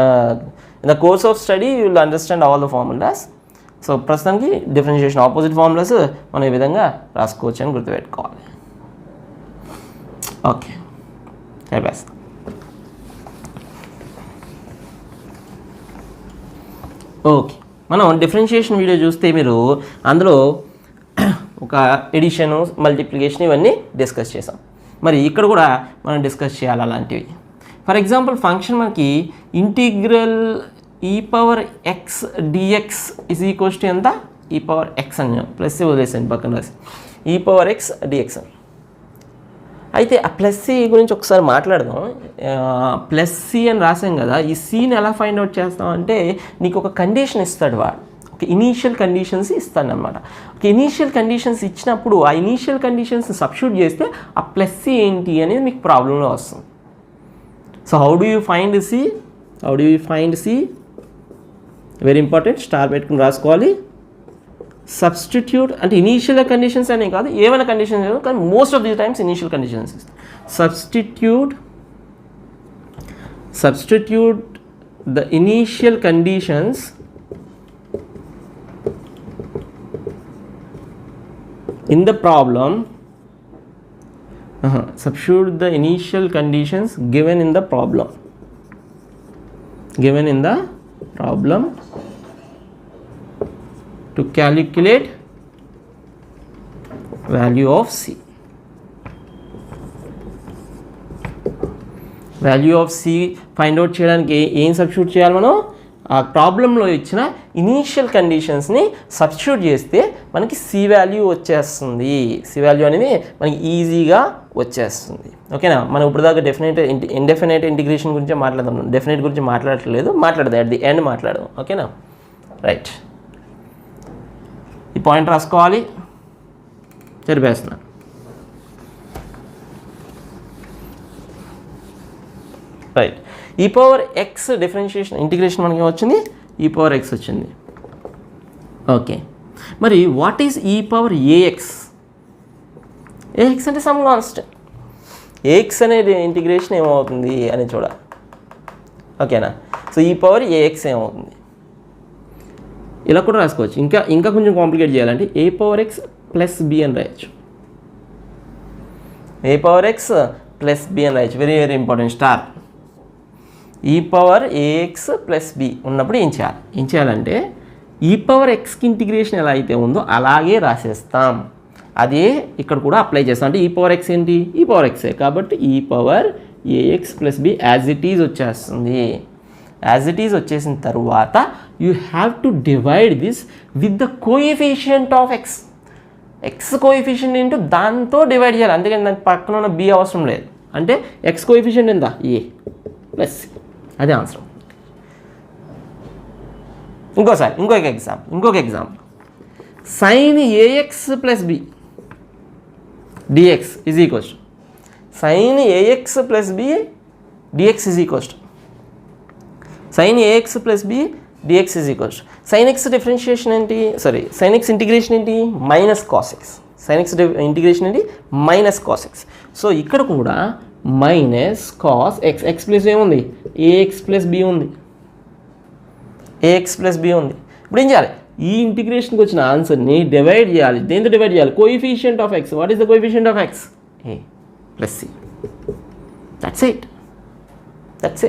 the course of study you will understand all the formulas. So ప్రస్తుతానికి డిఫరెన్షియేషన్ ఆపోజిట్ ఫార్ములాస్ మనం ఈ విధంగా రాసుకోవచ్చు అని గుర్తుపెట్టుకోవాలి. ఓకే, అయిపోయింది. ఓకే, మనం డిఫరెన్షియేషన్ వీడియో చూస్తే మీరు అందులో ఒక ఎడిషన్, మల్టిప్లికేషన్ ఇవన్నీ డిస్కస్ చేసాం. మరి ఇక్కడ కూడా మనం డిస్కస్ చేయాలి అలాంటివి. ఫర్ ఎగ్జాంపుల్ ఫంక్షన్ మనకి integral e power x dx is equals to ఎంత? e power x అని ప్లస్ వదిలేసాను పక్కన రాసి e power x dx. అయితే ఆ ప్లస్ సి గురించి ఒకసారి మాట్లాడదాం. ప్లస్ సి అని రాసాం కదా, ఈ సిని ఎలా ఫైండ్ అవుట్ చేస్తాం అంటే నీకు ఒక కండిషన్ ఇస్తాడు వాడు, ఒక ఇనీషియల్ కండిషన్స్ ఇస్తాడు అనమాట. ఒక ఇనీషియల్ కండిషన్స్ ఇచ్చినప్పుడు ఆ ఇనీషియల్ కండిషన్స్ని సబ్స్టిట్యూట్ చేస్తే ఆ ప్లస్ సి ఏంటి అనేది మీకు ప్రాబ్లంలో వస్తుంది. So how do you find c? Very important, star పెట్టుకుని రాసుకోవాలి. సబ్స్టిట్యూట్ అంటే ఇనీషియల్ కండిషన్స్ అనే కాదు, ఏమైనా కండిషన్స్ కానీ most of the times initial conditions. Substitute the initial conditions in the problem. Substitute the initial conditions given in the problem. To calculate value of c. Value of c find out చేయడానికి ఏం substitute చేయాలి మనం? ఆ ప్రాబ్లంలో ఇచ్చిన initial కండిషన్స్ని substitute చేస్తే మనకి C value వచ్చేస్తుంది. సి వాల్యూ అనేది మనకి ఈజీగా వచ్చేస్తుంది. ఓకేనా, మనం ఇప్పుడు దాకా ఇండెఫినైట్ ఇంటిగ్రేషన్ గురించి మాట్లాడదాం, డెఫినెట్ గురించి మాట్లాడదాం అట్ ది ఎండ్ మాట్లాడదాం. ఓకేనా, రైట్. ఈ పాయింట్ రాసుకోవాలి, సరిపేస్తున్నా. రైట్, ఈ పవర్ ఎక్స్ డిఫరెన్షియేషన్ ఇంటిగ్రేషన్ మనకి వచ్చింది, ఈ పవర్ ఎక్స్ వచ్చింది. ఓకే, మరి వాట్ ఈజ్ ఈ పవర్ ఏఎక్స్? ఏఎక్స్ అంటే సమ్ కాన్స్టెంట్. ఏఎక్స్ అనేది ఇంటిగ్రేషన్ ఏమవుతుంది అని చూడాలి. ఓకేనా, సో ఈ పవర్ ఏఎక్స్ ఏమవుతుంది ఇలా కూడా రాసుకోవచ్చు. ఇంకా కొంచెం కాంప్లికేట్ చేయాలంటే ఏ పవర్ ఎక్స్ ప్లస్ బి అని రాయొచ్చు. ఏ పవర్ ఎక్స్ ప్లస్ బి అని రాయొచ్చు. Very very important star. ఈ పవర్ ఏఎక్స్ ప్లస్ బి ఉన్నప్పుడు ఏం చేయాలి? ఏం చేయాలంటే ఈ పవర్ ఎక్స్కి ఇంటిగ్రేషన్ ఎలా అయితే ఉందో అలాగే రాసేస్తాం. అదే ఇక్కడ కూడా అప్లై చేస్తాం. అంటే ఈ పవర్ ఎక్స్ ఏంటి? ఈ పవర్ ఎక్సే కాబట్టి ఈ power a x plus b as it is వచ్చేస్తుంది. యాజ్ ఇట్ ఈజ్ వచ్చేసిన తర్వాత you have to divide this with the coefficient of x. X coefficient ఏంటో దాంతో డివైడ్ చేయాలి. అందుకని దాని పక్కన ఉన్న బి అవసరం లేదు. అంటే ఎక్స్ కోఎఫిషియంట్ ఎంత? A plus c. అదే ఆన్సర్. ఇంకొక example sine a x plus b dx is equals to sin ax plus b dx is equals to sin ax plus b dx is equals to sin x differentiation ఏంటి? sin x integration ఏంటి? Minus cos x. sin x integration ఏంటి? Minus cos x. So ఇక్కడ కూడా minus cos x. X plus ఏముంది? Ax plus b ఉంది. Ax plus b ఉంది. ఇప్పుడు ఏం చేయాలి? ఈ ఇంటిగ్రేషన్కి వచ్చిన ఆన్సర్ని డివైడ్ చేయాలి. దేంతో డివైడ్ చేయాలి? Coefficient of x. What is the coefficient of x? A plus c. That's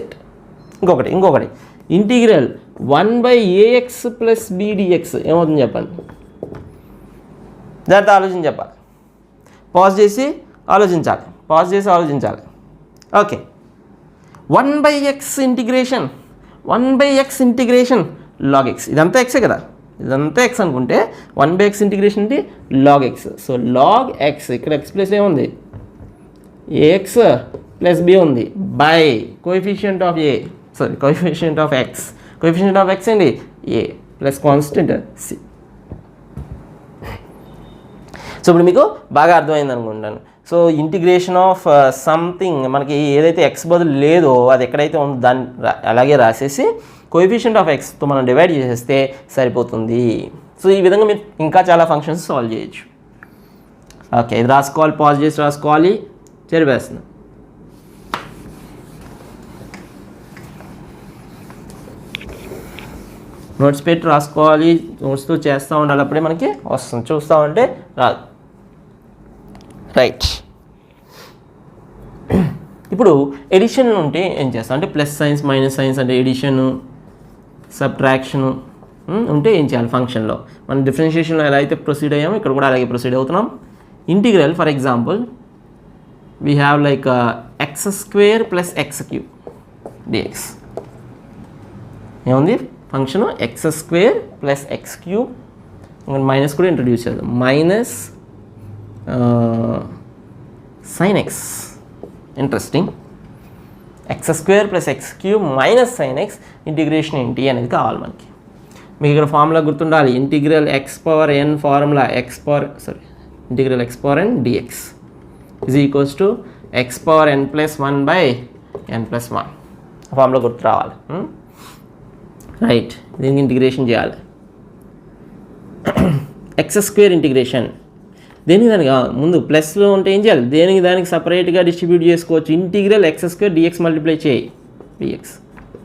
it. ఇంకొకటి integral 1/ax plus b dx ఏమవుతుంది చెప్పండి? దాంతో ఆలోచించి చెప్పాలి. పాజ్ చేసి ఆలోచించాలి. Okay, 1/x integration log x. ఇదంతా ఎక్సే కదా, ఇదంతా ఎక్స్ అనుకుంటే 1/x ఇంటిగ్రేషన్ అంటే log x. So log x ఇక్కడ ఎక్స్ ప్లస్ ఏముంది? ఏఎక్స్ ప్లస్ బి ఉంది by coefficient of X. Coefficient of X ఏంటి? ఏ ప్లస్ కాన్స్టెంట్ సి. సో ఇప్పుడు మీకు బాగా అర్థమైంది అనుకుంటాను. సో ఇంటిగ్రేషన్ ఆఫ్ సంథింగ్ మనకి ఏదైతే ఎక్స్ బదులు లేదో అది ఎక్కడైతే ఉందో దాన్ని అలాగే రాసేసి కోఎఫిషియంట్ ఆఫ్ ఎక్స్తో మనం డివైడ్ చేసేస్తే సరిపోతుంది. సో ఈ విధంగా మీరు ఇంకా చాలా ఫంక్షన్స్ సాల్వ్ చేయొచ్చు. ఓకే, ఇది రాసుకోవాలి, పాజ్ చేసి రాసుకోవాలి. చెరిపేస్తుంది. నోట్స్ పెట్టి రాసుకోవాలి. నోట్స్తో చేస్తూ ఉండాలి, అప్పుడే మనకి వస్తుంది. చూస్తూ ఉంటే రాదు. రైట్. ఇప్పుడు ఎడిషన్ ఉంటే ఏం చేస్తాం అంటే ప్లస్ సైన్స్ మైనస్ సైన్స్ అంటే ఎడిషన్ సబ్ట్రాక్షన్ ఉంటే ఏం చేయాలి? ఫంక్షన్లో మనం డిఫరెన్షియేషన్లో ఎలా అయితే ప్రొసీడ్ అయ్యామో ఇక్కడ కూడా అలాగే ప్రొసీడ్ అవుతున్నాం. Integral for example we have like x² + x³ dx. ఏముంది ఫంక్షన్? x² + x³. ఇంకా మైనస్ కూడా ఇంట్రడ్యూస్ చేద్దాం. Minus sin x. Interesting. x² + x³ minus sin x integration ఏంటి అనేది కావాలి మనకి. మీకు ఇక్కడ ఫార్ములా గుర్తుండాలి. Integral x⁴n formula integral x⁴n dx is equals to x⁴n + 1/n+1. Formula గుర్తు రావాలి. రైట్, దీనికి ఇంటిగ్రేషన్ చేయాలి. x² ఇంటిగ్రేషన్ దేనికి దానికి ముందు ప్లస్లో ఉంటే ఏం చేయాలి? దేనికి దానికి సపరేట్గా డిస్ట్రిబ్యూట్ చేసుకోవచ్చు. ఇంటిగ్రల్ x² dx మల్టిప్లై చేయి dx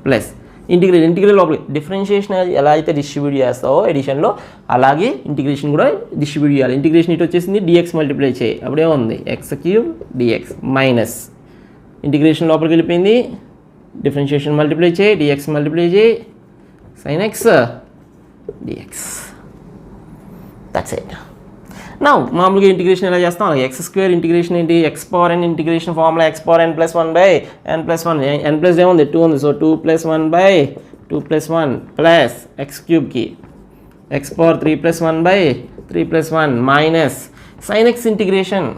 ప్లస్ ఇంటిగ్రల్ లోపల డిఫరెన్షియేషన్ ఎలా అయితే డిస్ట్రిబ్యూట్ చేస్తావో ఎడిషన్లో అలాగే ఇంటిగ్రేషన్ కూడా డిస్ట్రిబ్యూట్ చేయాలి. ఇంటిగ్రేషన్ ఇటు వచ్చేసింది dx మల్టిప్లై చేయి. అప్పుడే ఉంది x³ dx మైనస్ ఇంటిగ్రేషన్ లోపలికి వెళ్ళిపోయింది. డిఫరెన్షియేషన్ మల్టిప్లై చేయి dx మల్టిప్లై చేయి sin x dx. That's it. నా మామూలుగా ఇంటిగ్రేషన్ ఎలా చేస్తాం? x² ఇంటిగ్రేషన్ ఏంటి? x⁴n integration formula x⁴n + 1/n+1. n plus ఏముంది? 2 ఉంది. So 2 + 1/2+1 plus x³ x⁴3 + 1/3+1 minus sin x integration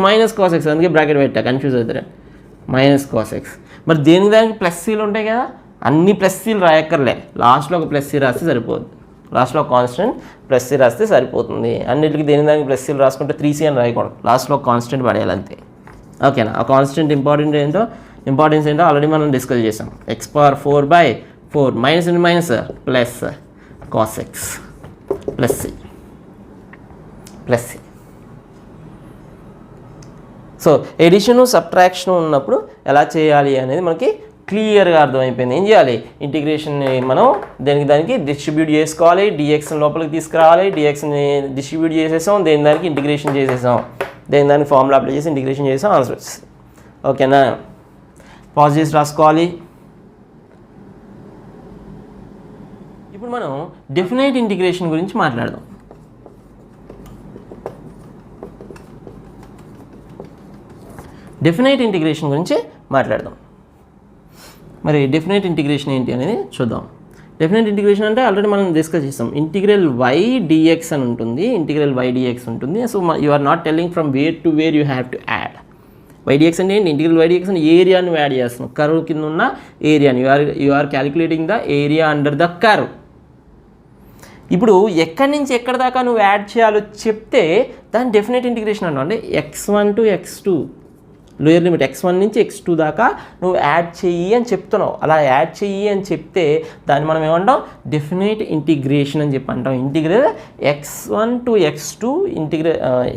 minus cos x. అందుకే బ్రాకెట్ పెట్టా, కన్ఫ్యూజ్ అవుతారు. Minus cos x. మరి దేనికి దానికి ప్లస్ సీలు ఉంటాయి కదా, అన్ని ప్లస్ సీలు రాయక్కర్లే. లాస్ట్లో ఒక ప్లస్ సీ రాస్తే సరిపోద్ది. లాస్ట్లో కాన్స్టెంట్ ప్లస్ సి రాస్తే సరిపోతుంది. అన్నిటికీ దేని దానికి ప్లస్ సీలు రాసుకుంటే 3c అని రాయకూడదు. లాస్ట్లో కాన్స్టెంట్ పడేయాలి అంతే. ఓకేనా? ఆ కాన్స్టెంట్ ఇంపార్టెన్స్ ఏంటో ఆల్రెడీ మనం డిస్కస్ చేసాం. x⁴/4 minus into minus plus cos x plus సి. సో ఎడిషను సబ్ట్రాక్షన్ ఉన్నప్పుడు ఎలా చేయాలి అనేది మనకి క్లియర్గా అర్థమైపోయింది. ఏం చేయాలి, ఇంటిగ్రేషన్ని మనం దానికి డిస్ట్రిబ్యూట్ చేసుకోవాలి, డిఎక్స్ని లోపలికి తీసుకురావాలి, డిఎక్స్ని డిస్ట్రిబ్యూట్ చేసేసాం, దానికి ఇంటిగ్రేషన్ చేసేసాం, దానికి ఫార్ములా అప్లై చేసి ఇంటిగ్రేషన్ చేసాం, ఆన్సర్ వచ్చింది. ఓకేనా, పాజ్ చేసి రాసుకోవాలి. ఇప్పుడు మనం డెఫినైట్ ఇంటిగ్రేషన్ గురించి మాట్లాడదాం. డెఫినైట్ ఇంటిగ్రేషన్ గురించి మాట్లాడదాం. మరి డెఫినైట్ ఇంటిగ్రేషన్ ఏంటి అనేది చూద్దాం. డెఫినైట్ ఇంటిగ్రేషన్ అంటే ఆల్రెడీ మనం డిస్కస్ చేస్తాం. ఇంటిగ్రల్ వై డిఎక్స్ అని ఉంటుంది, ఇంటిగ్రల్ వై డిఎక్స్ ఉంటుంది. So you are not telling from where to where you have to add. Ydx అంటే ఏంటి, ఇంటిగ్రల్ వైడిఎక్స్ అని ఏరియాను యాడ్ చేస్తున్నాం, కర్వ్ కింద ఉన్న ఏరియాని. You are calculating the area under the curve. ఇప్పుడు ఎక్కడి నుంచి ఎక్కడి దాకా నువ్వు యాడ్ చేయాలో చెప్తే దాన్ని డెఫినెట్ ఇంటిగ్రేషన్ అన్నావు. అంటే x1 to x2 lower limit x1 నుంచి x2 దాకా నువ్వు యాడ్ చెయ్యి అని చెప్తున్నావు. అలా యాడ్ చెయ్యి అని చెప్తే దాన్ని మనం ఏమంటాం, డెఫినెట్ ఇంటిగ్రేషన్ అని చెప్పి అంటాం. Integral x1 to x2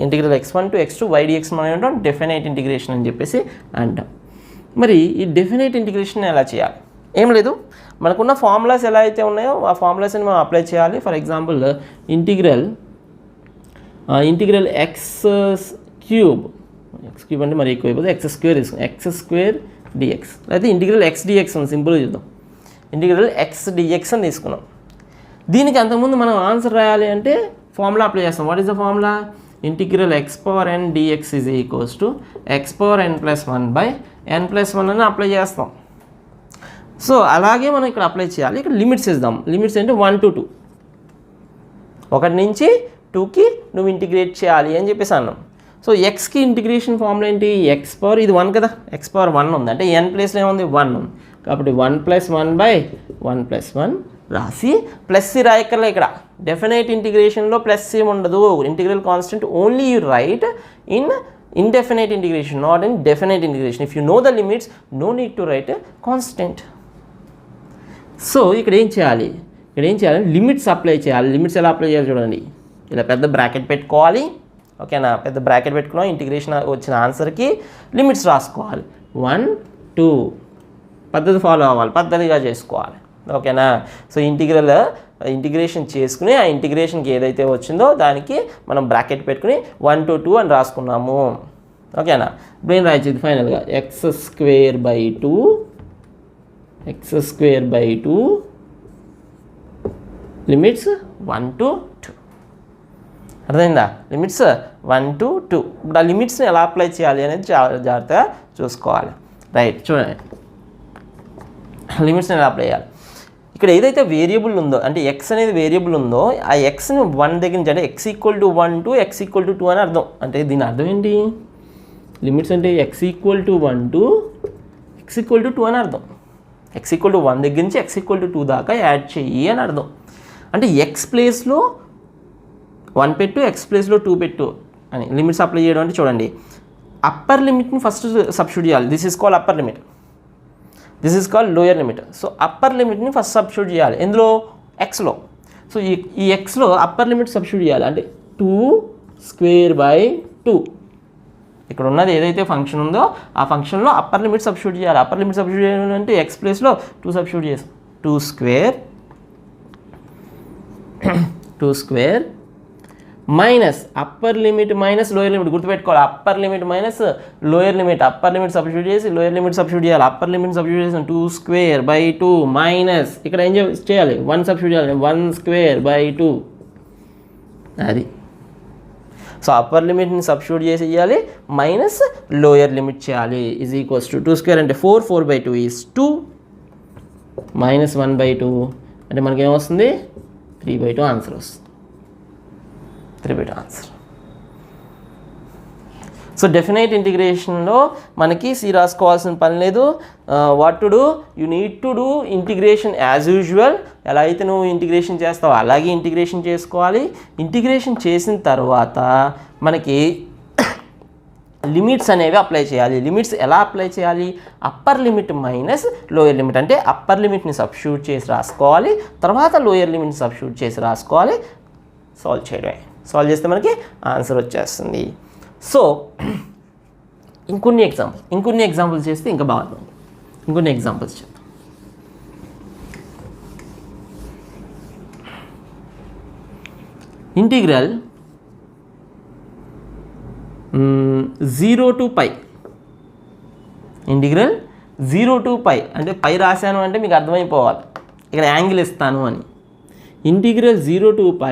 integral x1 to x2 y dx మనం ఏమంటాం, డెఫినెట్ ఇంటిగ్రేషన్ అని చెప్పేసి అంటాం. మరి ఈ డెఫినెట్ ఇంటిగ్రేషన్ ఎలా చేయాలి? ఏం లేదు, మనకున్న ఫార్ములాస్ ఎలా అయితే ఉన్నాయో ఆ ఫార్ములాస్ని మనం అప్లై చేయాలి. For example integral X cube అంటే మరి ఎక్కువ అయిపోతుంది, ఎక్స్ స్క్వేర్ డిఎక్స్, అయితే ఇంటిగ్రల్ ఎక్స్ డిఎక్స్ ఉంది. సింపుల్గా చూద్దాం. ఇంటిగ్రల్ ఎక్స్ డిఎక్స్ అని తీసుకున్నాం. దీనికి అంతకుముందు మనం ఆన్సర్ రాయాలి అంటే ఫార్ములా అప్లై చేస్తాం. What is the formula? Integral x power n d x is equals to x power n plus 1/n+1 అని అప్లై చేస్తాం. సో అలాగే మనం ఇక్కడ అప్లై చేయాలి. ఇక్కడ లిమిట్స్ ఇద్దాం. లిమిట్స్ అంటే 1 to 2, 1 నుంచి 2కి నువ్వు ఇంటిగ్రేట్ చేయాలి అని చెప్పేసి అన్నాం. సో ఎక్స్కి ఇంటిగ్రేషన్ ఫార్ములా ఏంటి, ఎక్స్ పవర్ ఇది 1 కదా, ఎక్స్ పవర్ 1 ఉంది అంటే n ప్లేస్లో ఏముంది 1 ఉంది కాబట్టి 1+1/1+1 రాసి ప్లస్ సి రాయక్కర్లే. ఇక్కడ డెఫినైట్ ఇంటిగ్రేషన్లో ప్లస్ సి ఉండదు. Integral constant only you write in indefinite integration, not in definite integration. If you know the limits, no need to write a constant. So ఇక్కడ ఏం చేయాలి, లిమిట్స్ అప్లై చేయాలి. Limits ఎలా apply చేయాలి చూడండి. ఇలా పెద్ద బ్రాకెట్ పెట్టుకోవాలి. ఓకేనా, పెద్ద బ్రాకెట్ పెట్టుకున్నాం. ఇంటిగ్రేషన్ వచ్చిన ఆన్సర్కి లిమిట్స్ రాసుకోవాలి. 1, 2 పద్ధతి ఫాలో అవ్వాలి, పద్ధతిగా చేసుకోవాలి. ఓకేనా, సో ఇంటిగ్రేషన్ చేసుకుని ఆ ఇంటిగ్రేషన్కి ఏదైతే వచ్చిందో దానికి మనం బ్రాకెట్ పెట్టుకుని 1 to 2 అని రాసుకున్నాము. ఓకేనా, బ్రెయిన్ రాయించింది ఫైనల్గా x² by 2 లిమిట్స్ 1 to 2. అర్థమైందా? Limits 1 to 2. ఇప్పుడు ఆ లిమిట్స్ని ఎలా అప్లై చేయాలి అనేది జాగ్రత్తగా చూసుకోవాలి. రైట్, చూడండి లిమిట్స్ని ఎలా అప్లై చేయాలి. ఇక్కడ ఏదైతే వేరియబుల్ ఉందో అంటే ఎక్స్ అనేది వేరియబుల్ ఉందో ఆ ఎక్స్ని 1 దగ్గర నుంచి అంటే x=1 to x=2 అని అర్థం. అంటే దీని అర్థం ఏంటి, లిమిట్స్ అంటే x=1 to x=2 అని అర్థం. x=1 దగ్గర నుంచి x=2 దాకా యాడ్ చెయ్యి అని అర్థం. అంటే ఎక్స్ ప్లేస్లో 1 పెట్టు, ఎక్స్ ప్లేస్లో 2 పెట్టు అని లిమిట్స్ అప్లై చేయడం అంటే చూడండి. అప్పర్ లిమిట్ని ఫస్ట్ సబ్స్టిట్యూట్ చేయాలి. This is called upper limit, this is called lower limit. So upper లిమిట్ని ఫస్ట్ సబ్స్టిట్యూట్ చేయాలి. ఎందులో, ఎక్స్లో. సో ఈ ఎక్స్లో అప్పర్ లిమిట్ సబ్స్టిట్యూట్ చేయాలి. అంటే 2² 2 ఇక్కడ ఉన్నది ఏదైతే ఫంక్షన్ ఉందో ఆ ఫంక్షన్లో అప్పర్ లిమిట్ సబ్స్టిట్యూట్ చేయాలి. అప్పర్ లిమిట్ సబ్స్టిట్యూట్ చేయాలంటే ఎక్స్ ప్లేస్లో 2 సబ్స్టిట్యూట్ చేస్తాం. 2² minus upper limit minus lower limit గుర్తుపెట్టుకోవాలి. Upper limit minus lower limit, upper limit substitute చేసి లోయర్ లిమిట్ సబ్స్టిట్యూట్ చేయాలి. అప్పర్ లిమిట్ సబ్స్టిట్యూట్ చేసి 2² 2 మైనస్ ఇక్కడ ఏం చేయాలి, 1 సబ్స్టిట్యూట్ చేయాలి. 1² 2 అది. సో అప్పర్ లిమిట్ని సబ్స్టిట్యూట్ చేసి ఇవ్వాలి, మైనస్ లోయర్ లిమిట్ చేయాలి. ఈజ్ ఈక్వల్స్ టు 2² అంటే 4, 4/2 ఈజ్ 2 మైనస్ 1/2 అంటే మనకి ఏమొస్తుంది 3/2 ఆన్సర్ వస్తుంది. 3/2 ఆన్సర్. సో డెఫినైట్ ఇంటిగ్రేషన్లో మనకి సి రాసుకోవాల్సిన పని లేదు. What to do, you need to do integration as usual. ఎలా అయితే నువ్వు ఇంటిగ్రేషన్ చేస్తావో అలాగే ఇంటిగ్రేషన్ చేసుకోవాలి. ఇంటిగ్రేషన్ చేసిన తర్వాత మనకి లిమిట్స్ అనేవి అప్లై చేయాలి. లిమిట్స్ ఎలా అప్లై చేయాలి, upper limit minus lower limit అంటే అప్పర్ లిమిట్ని సబ్స్టిట్యూట్ చేసి రాసుకోవాలి, తర్వాత లోయర్ లిమిట్ని సబ్స్టిట్యూట్ చేసి రాసుకోవాలి. సాల్వ్ చేయడమే. సాల్వ్ చేస్తే మనకి ఆన్సర్ వచ్చేస్తుంది. సో ఇంకొన్ని ఎగ్జాంపుల్స్ చేస్తే ఇంకా బాగుంటుంది. ఇంకొన్ని ఎగ్జాంపుల్స్ చెప్తాం. Integral 0 to π. ఇంటిగ్రల్ 0 to π అంటే పై రాశాను అంటే మీకు అర్థమైపోవాలి ఇక్కడ యాంగిల్ ఇస్తాను అని. ఇంటిగ్రల్ 0 to π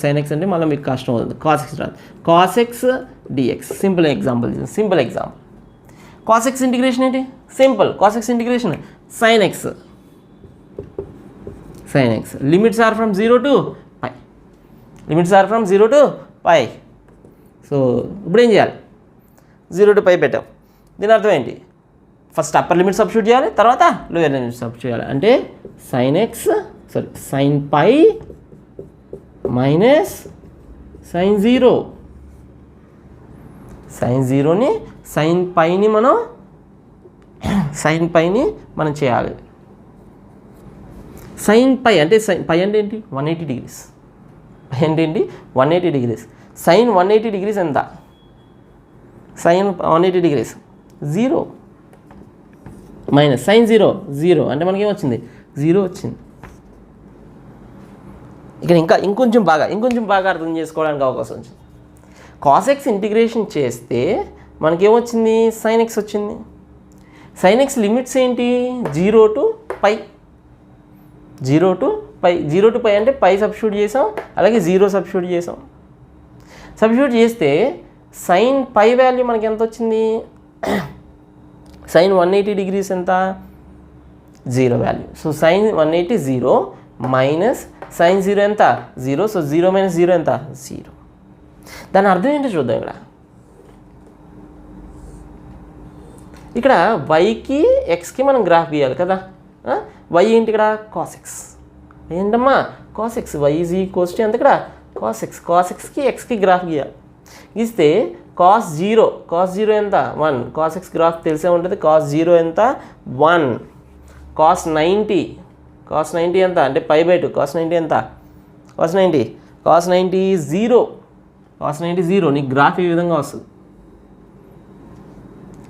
sin x అంటే మళ్ళీ మీకు కష్టం అవుతుంది. cos x రాదు. cos x dx simple example. cos x integration ఏంటి? Simple. cos x integration sin x. Limits are from 0 to π. So ఇప్పుడు ఏం చేయాలి? 0 to π పెట్టాం. దీని అర్థం ఏంటి? ఫస్ట్ అప్పర్ లిమిట్ సబ్స్టిట్యూట్ చేయాలి, తర్వాత లోయర్ లిమిట్ సబ్స్టిట్యూట్ చేయాలి. అంటే sin π మైనస్ sin 0. sin 0ని sin πని మనం చేయాలి. sin π అంటే π అంటే ఏంటి? 180 degrees. π అంటే ఏంటి? 180 degrees. sin 180 degrees ఎంత? sin 180 degrees 0 మైనస్ sin 0 అంటే మనకి ఏమొచ్చింది? 0 వచ్చింది. ఇక్కడ ఇంకొంచెం బాగా అర్థం చేసుకోవడానికి అవకాశం వచ్చింది. cos x ఇంటిగ్రేషన్ చేస్తే మనకేమొచ్చింది? sin x వచ్చింది. sin x లిమిట్స్ ఏంటి? 0 to π. 0 to π అంటే π సబ్స్టిట్యూట్ చేసాం, అలాగే 0 సబ్స్టిట్యూట్ చేసాం. సబ్స్టిట్యూట్ చేస్తే sin π వాల్యూ మనకి ఎంత వచ్చింది? sin 180 degrees ఎంత? 0 value. So sin 180 0 minus sin 0 ఎంత? 0. సో 0 మైనస్ 0 ఎంత? 0. దాని అర్థం ఏంటో చూద్దాం. ఇక్కడ వైకి ఎక్స్కి మనం గ్రాఫ్ గీయాలి కదా. వై ఏంటి ఇక్కడ? cos x. ఏంటమ్మా? cos x. y is equals to ఎంత ఇక్కడ? cos x. cos xకి ఎక్స్కి గ్రాఫ్ గీయాలి. గీస్తే cos 0 ఎంత? 1. cos x గ్రాఫ్ తెలిసే ఉంటుంది. cos 0 ఎంత? 1. cos 90 ఎంత? అంటే π/2. cos 90 ఎంత? cos 90 0. cos 90 0. నీకు గ్రాఫ్ ఈ విధంగా వస్తుంది.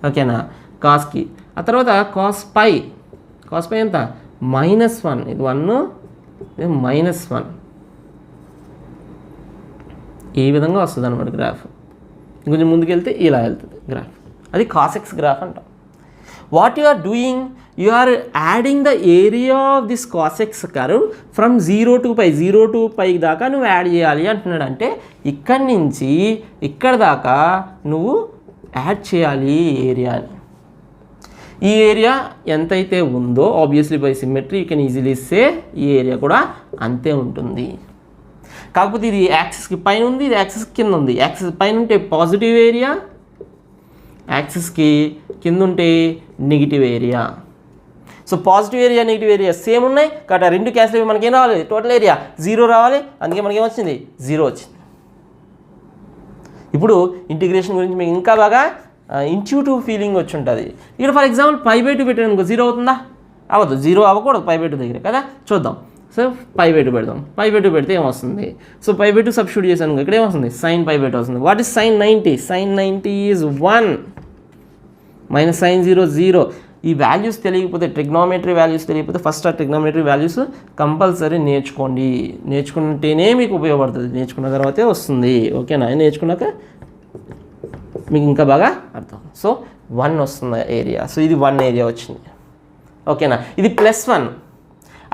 ఓకేనా? కాస్కి ఆ తర్వాత cos π ఎంత? -1. ఇది 1, ఇది -1. ఈ విధంగా వస్తుంది అనమాట గ్రాఫ్. ఇంకొంచెం ముందుకెళ్తే ఇలా వెళ్తుంది గ్రాఫ్. అది cos x గ్రాఫ్ అంటాం. What you are doing? You are adding the area of this cos x curve from 0 to π దాకా నువ్వు యాడ్ చేయాలి అంటున్నాడు. అంటే ఇక్కడి నుంచి ఇక్కడ దాకా నువ్వు యాడ్ చేయాలి ఏరియాని. ఈ ఏరియా ఎంతైతే ఉందో obviously by symmetry you can easily సే ఈ ఏరియా కూడా అంతే ఉంటుంది. కాకపోతే ఇది యాక్సిస్కి పైన ఉంది, ఇది యాక్సిస్ కింద ఉంది. యాక్సిస్ పైన ఉంటే పాజిటివ్ ఏరియా, యాక్సిస్కి కింద ఉంటే negative area. So positive area negative area same ఉన్నాయి కాబట్టి ఆ రెండు క్యాన్సిల్ అయ్యి మనకి ఏం రావాలి? టోటల్ ఏరియా 0 రావాలి. అందుకే మనకి ఏమొచ్చింది? 0 వచ్చింది. ఇప్పుడు ఇంటిగ్రేషన్ గురించి మీకు ఇంకా బాగా ఇంట్యూటివ్ ఫీలింగ్ వచ్చి ఉంటుంది. ఇక్కడ ఫర్ ఎగ్జాంపుల్ π/2 పెట్టాను అనుకో, 0 అవుతుందా? అవ్వదు. 0 అవ్వకూడదు π/2 దగ్గర కదా. చూద్దాం. సో π/2 పెడదాం. π/2 పెడితే ఏమొస్తుంది? సో π/2 సబ్స్టిట్యూట్ చేశాను అనుకో, ఇక్కడ ఏమొస్తుంది? sin π/2 వస్తుంది. What is sin 90? sin 90 is 1 minus sin 0. ఈ వాల్యూస్ తెలియకపోతే, ట్రిగ్నోమెట్రీ వాల్యూస్ తెలియకపోతే ఫస్ట్ ఆ ట్రిగ్నోమెట్రీ వాల్యూస్ కంపల్సరీ నేర్చుకోండి. నేర్చుకుంటేనే మీకు ఉపయోగపడుతుంది. నేర్చుకున్న తర్వాతే వస్తుంది. ఓకేనా? నేర్చుకున్నాక మీకు ఇంకా బాగా అర్థం. సో 1 వస్తుంది ఏరియా. సో ఇది 1 ఏరియా వచ్చింది. ఓకేనా? ఇది +1.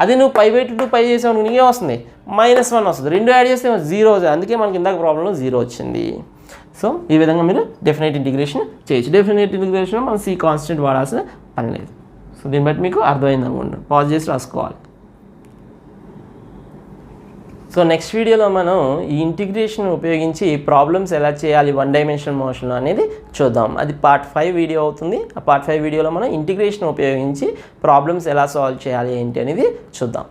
అదే నువ్వు π/2 π చేసావు నీకే వస్తుంది? -1 వస్తుంది. రెండు యాడ్ చేస్తే 0. అందుకే మనకి ఇందాక ప్రాబ్లంలో 0 వచ్చింది. సో ఈ విధంగా మీరు డెఫినెట్ ఇంటిగ్రేషన్ చేయొచ్చు. డెఫినెట్ ఇంటిగ్రేషన్ మనం C కాన్స్టెంట్ వాడాల్సిన పని లేదు. సో దీన్ని బట్టి మీకు అర్థమైంది అనుకుంటాను. పాజ్ చేసి రాసుకోవాలి. సో నెక్స్ట్ వీడియోలో మనం ఈ ఇంటిగ్రేషన్ ఉపయోగించి ప్రాబ్లమ్స్ ఎలా చేయాలి 1 డైమెన్షనల్ మోషన్లో అనేది చూద్దాం. అది పార్ట్ 5 వీడియో అవుతుంది. ఆ పార్ట్ 5 వీడియోలో మనం ఇంటిగ్రేషన్ ఉపయోగించి ప్రాబ్లమ్స్ ఎలా సాల్వ్ చేయాలి ఏంటి అనేది చూద్దాం.